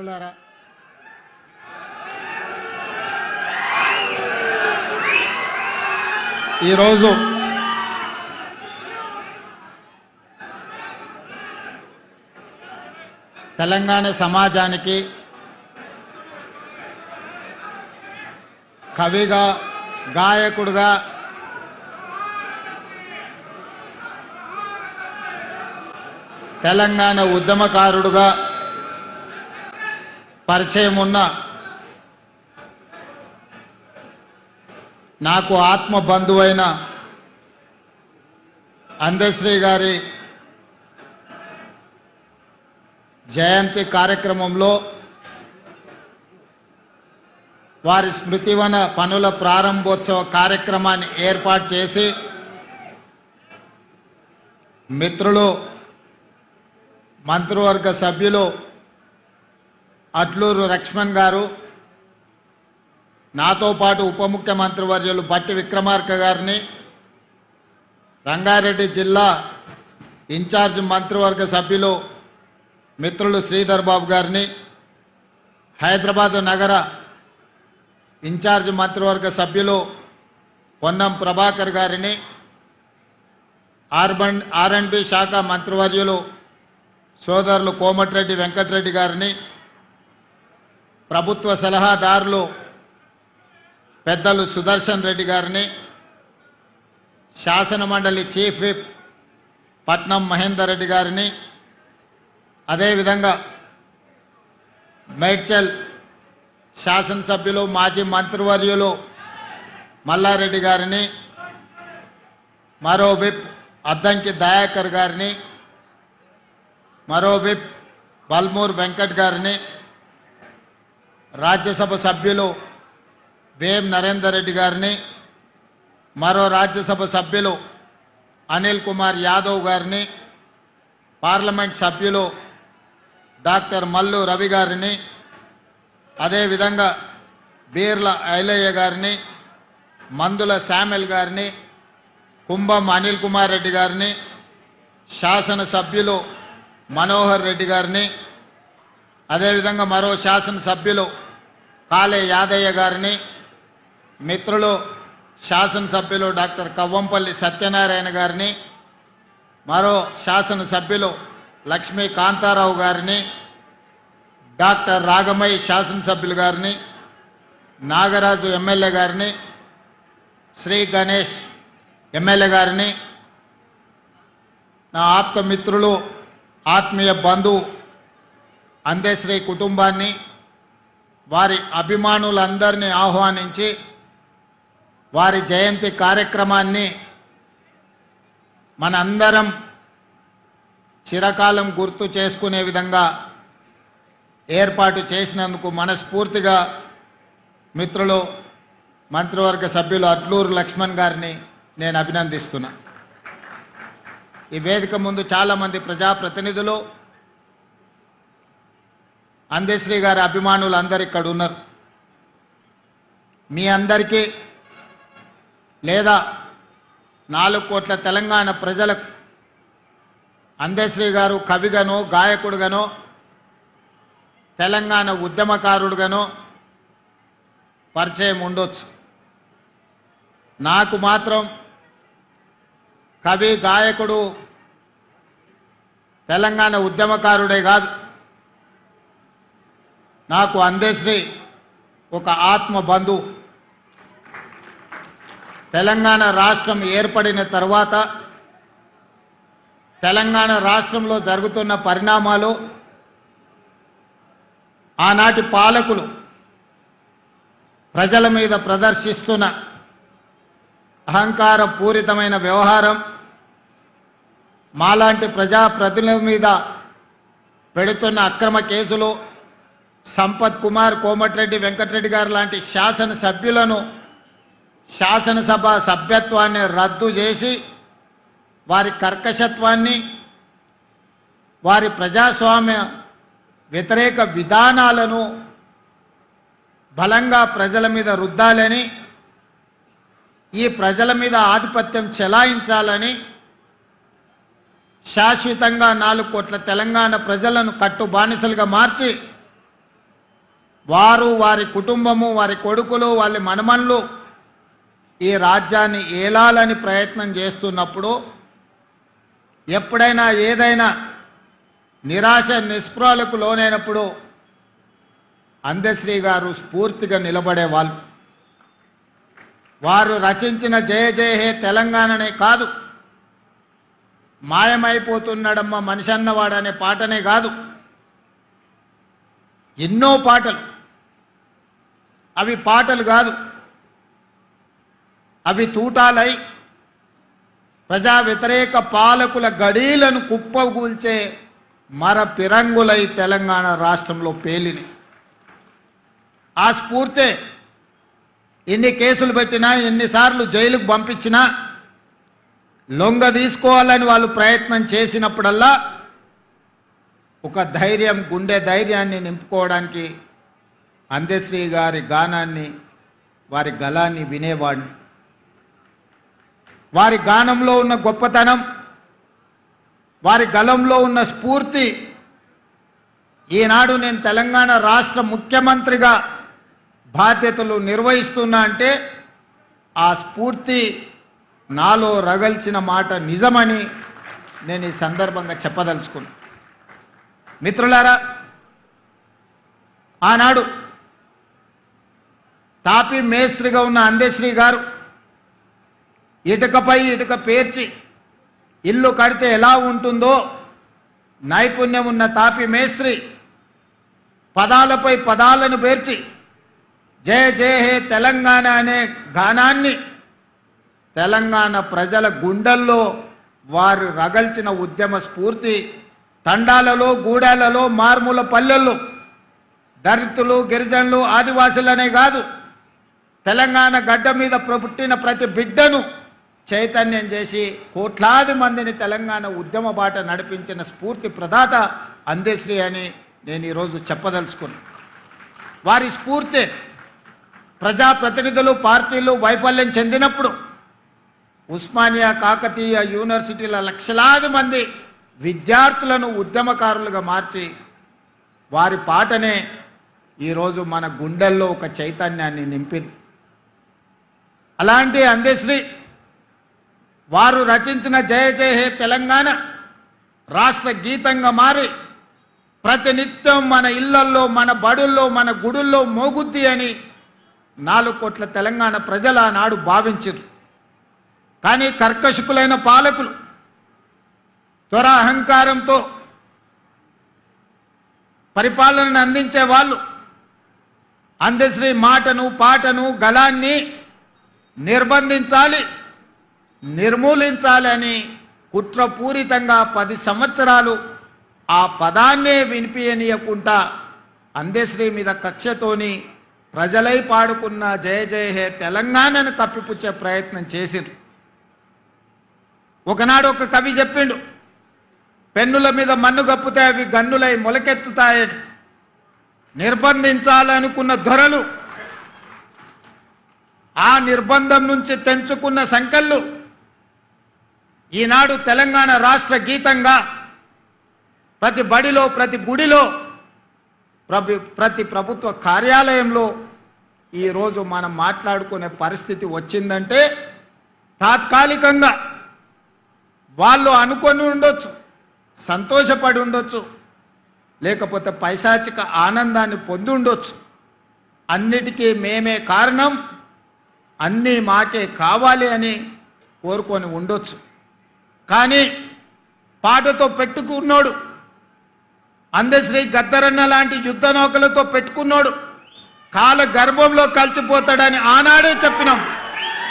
మిత్రులారా, ఈరోజు తెలంగాణ సమాజానికి కవిగా, గాయకుడుగా, తెలంగాణ ఉద్యమకారుడుగా పరిచయం ఉన్న నాకు ఆత్మ బంధువైన అందశ్రీ గారి జయంతి కార్యక్రమంలో వారి స్మృతివన పనుల ప్రారంభోత్సవ కార్యక్రమాన్ని ఏర్పాటు చేసి మిత్రులు, మంత్రివర్గ సభ్యులు అట్లూరు లక్ష్మణ్ గారు, నాతో పాటు ఉప ముఖ్యమంత్రి వర్యులు బట్టి విక్రమార్క గారిని, రంగారెడ్డి జిల్లా ఇన్ఛార్జ్ మంత్రివర్గ సభ్యులు మిత్రులు శ్రీధర్ బాబు గారిని, హైదరాబాద్ నగర ఇన్ఛార్జ్ మంత్రివర్గ సభ్యులు పొన్నం ప్రభాకర్ గారిని, ఆర్ఎండ్బి శాఖ మంత్రివర్యులు సోదరులు కోమటిరెడ్డి వెంకటరెడ్డి గారిని, ప్రభుత్వ సలహాదారులు పెద్దలు సుదర్శన్ రెడ్డి గారిని, శాసనమండలి చీఫ్ విప్ పట్నం మహేందర్ రెడ్డి గారిని, అదేవిధంగా మేడ్చల్ శాసనసభ్యులు మాజీ మంత్రివర్యులు మల్లారెడ్డి గారిని, మరో విప్ అద్దంకి దయాకర్ గారిని, మరో విప్ బల్మూర్ వెంకట్ గారిని, రాజ్యసభ సభ్యులు వేం నరేందర్ రెడ్డి గారిని, మరో రాజ్యసభ సభ్యులు అనిల్ కుమార్ యాదవ్ గారిని, పార్లమెంట్ సభ్యులు డాక్టర్ మల్లు రవి గారిని, అదేవిధంగా బీర్ల ఐలయ్య గారిని, మందుల శామ్యుల్ గారిని, కుంభం అనిల్ కుమార్ రెడ్డి గారిని, శాసనసభ్యులు మనోహర్ రెడ్డి గారిని, అదేవిధంగా మరో శాసనసభ్యులు కాళే యాదయ్య గారిని, మిత్రులు శాసనసభ్యులు డాక్టర్ కవ్వంపల్లి సత్యనారాయణ గారిని, మరో శాసనసభ్యులు లక్ష్మీ కాంతారావు గారిని, డాక్టర్ రాగమయ్య శాసనసభ్యులు గారిని, నాగరాజు ఎమ్మెల్యే గారిని, శ్రీ గణేష్ ఎమ్మెల్యే గారిని, నా ఆప్త మిత్రులు, ఆత్మీయ బంధువు అందశ్రీ కుటుంబాన్ని, వారి అభిమానులందరినీ ఆహ్వానించి వారి జయంతి కార్యక్రమాన్ని మనందరం చిరకాలం గుర్తు చేసుకునే విధంగా ఏర్పాటు చేసినందుకు మనస్ఫూర్తిగా మిత్రులు, మంత్రివర్గ సభ్యులు అట్లూరు లక్ష్మణ్ గారిని నేను అభినందిస్తున్నా. ఈ వేదిక ముందు చాలామంది ప్రజాప్రతినిధులు, అందశ్రీ గారి అభిమానులు అందరు ఇక్కడ ఉన్నారు. మీ అందరికీ లేదా 4 కోట్ల తెలంగాణ ప్రజలకు అందశ్రీ గారు కవిగానో, గాయకుడుగానో, తెలంగాణ ఉద్యమకారుడుగానో పరిచయం ఉండొచ్చు. నాకు మాత్రం కవి, గాయకుడు, తెలంగాణ ఉద్యమకారుడే కాదు, నాకు అందశ్రీ ఒక ఆత్మ బంధువు. తెలంగాణ రాష్ట్రం ఏర్పడిన తర్వాత తెలంగాణ రాష్ట్రంలో జరుగుతున్న పరిణామాలు, ఆనాటి పాలకులు ప్రజల మీద ప్రదర్శిస్తున్న అహంకార పూరితమైన వ్యవహారం, మాలాంటి ప్రజాప్రతినిధుల మీద పెడుతున్న అక్రమ కేసులు, సంపత్ కుమార్, కోమటిరెడ్డి వెంకటరెడ్డి గారు లాంటి శాసనసభ్యులను శాసనసభ సభ్యత్వాన్ని రద్దు చేసి వారి కర్కశత్వాన్ని, వారి ప్రజాస్వామ్య వ్యతిరేక విధానాలను బలంగా ప్రజల మీద రుద్దాలని, ఈ ప్రజల మీద ఆధిపత్యం చెలాయించాలని శాశ్వతంగా 4 కోట్ల తెలంగాణ ప్రజలను కట్టు బానిసలుగా మార్చి వారు, వారి కుటుంబము, వారి కొడుకులు, వాళ్ళ మనమన్లు ఈ రాజ్యాన్ని ఏలాలని ప్రయత్నం చేస్తున్నప్పుడు ఎప్పుడైనా ఏదైనా నిరాశ నిస్పృహలకు లోనైనప్పుడు అందశ్రీ గారు స్ఫూర్తిగా నిలబడేవాళ్ళు. వారు రచించిన జయ జయ హే తెలంగాణనే కాదు, మాయమైపోతున్నాడమ్మ మనిషి అన్నవాడనే పాటనే కాదు, ఎన్నో పాటలు. అవి పాటలు కాదు, అవి తూటాలై ప్రజా వ్యతిరేక పాలకుల గడీలను కుప్పగూల్చే మర పిరంగులై తెలంగాణ రాష్ట్రంలో పేలిని. ఆ స్ఫూర్తే ఎన్ని కేసులు పెట్టినా, ఎన్నిసార్లు జైలుకు పంపించినా, లొంగ తీసుకోవాలని వాళ్ళు ప్రయత్నం చేసినప్పుడల్లా ఒక ధైర్యం, గుండె ధైర్యాన్ని నింపుకోవడానికి అందశ్రీ గారి గానాన్ని, వారి గళాన్ని వినేవాడిని. వారి గానంలో ఉన్న గొప్పతనం, వారి గళంలో ఉన్న స్ఫూర్తి ఈనాడు నేను తెలంగాణ రాష్ట్ర ముఖ్యమంత్రిగా బాధ్యతలు నిర్వహిస్తున్నా అంటే ఆ స్ఫూర్తి నాలో రగల్చిన మాట నిజమని నేను ఈ సందర్భంగా చెప్పదలుచుకున్నా. మిత్రులారా, ఆనాడు తాపీ మేస్త్రిగా ఉన్న అందశ్రీ గారు ఇటుకపై ఇటుక పేర్చి ఇల్లు కడితే ఎలా ఉంటుందో నైపుణ్యం ఉన్న తాపీ మేస్త్రి పదాలపై పదాలను పేర్చి జయ జయ హే తెలంగాణ అనే గానాన్ని తెలంగాణ ప్రజల గుండెల్లో వారు రగల్చిన ఉద్యమ స్ఫూర్తి తండాలలో, గూడాలలో, మార్మూల పల్లెల్లో దళితులు, గిరిజనులు, ఆదివాసులనే కాదు, తెలంగాణ గడ్డ మీద పుట్టిన ప్రతి బిడ్డను చైతన్యం చేసి కోట్లాది మందిని తెలంగాణ ఉద్యమ బాట నడిపించిన స్ఫూర్తి ప్రదాత అందశ్రీ అని నేను ఈరోజు చెప్పదలుచుకున్నాను. వారి స్ఫూర్తి ప్రజాప్రతినిధులు, పార్టీలు వైఫల్యం చెందినప్పుడు ఉస్మానియా, కాకతీయ యూనివర్సిటీల లక్షలాది మంది విద్యార్థులను ఉద్యమకారులుగా మార్చి వారి పాటనే ఈరోజు మన గుండెల్లో ఒక చైతన్యాన్ని నింపింది. అలాంటి అందశ్రీ వారు రచించిన జయ జయ హే తెలంగాణ రాష్ట్ర గీతంగా మారి ప్రతినిత్యం మన ఇళ్లల్లో, మన బడుల్లో, మన గుడుల్లో మోగుద్ది అని 4 కోట్ల తెలంగాణ ప్రజలు ఆనాడు భావించారు. కానీ కర్కశకులైన పాలకులు త్వర అహంకారంతో పరిపాలనను అందించే వాళ్ళు అందశ్రీ మాటను, పాటను, గళాన్ని నిర్బంధించాలి, నిర్మూలించాలి అని కుట్రపూరితంగా 10 సంవత్సరాలు ఆ పదాన్నే వినిపించనీయకుండా అందశ్రీ మీద కక్షతోని ప్రజలై పాడుకున్న జయ జయ హే తెలంగాణను కప్పిపుచ్చే ప్రయత్నం చేసిండ్రు. ఒకనాడు ఒక కవి చెప్పిండు, పెన్నుల మీద మన్ను గప్పుతే అవి గన్నులై మొలకెత్తుతాయని. నిర్బంధించాలనుకున్న దొరలు ఆ నిర్బంధం నుంచి తెంచుకున్న సంకళ్ళు ఈనాడు తెలంగాణ రాష్ట్ర గీతంగా ప్రతి బడిలో, ప్రతి గుడిలో, ప్రతి ప్రభుత్వ కార్యాలయంలో ఈరోజు మనం మాట్లాడుకునే పరిస్థితి వచ్చిందంటే తాత్కాలికంగా వాళ్ళు అనుకొని ఉండొచ్చు, సంతోషపడి ఉండొచ్చు, లేకపోతే పైశాచిక ఆనందాన్ని పొంది ఉండొచ్చు. అన్నిటికీ మేమే కారణం, అన్నీ మాకే కావాలి అని కోరుకొని ఉండొచ్చు. కానీ పాటతో పెట్టుకున్నాడు అందశ్రీ గద్దరన్న లాంటి యుద్ధ నౌకలతో పెట్టుకున్నాడు కాల గర్భంలో కలిసిపోతాడని ఆనాడే చెప్పినాం.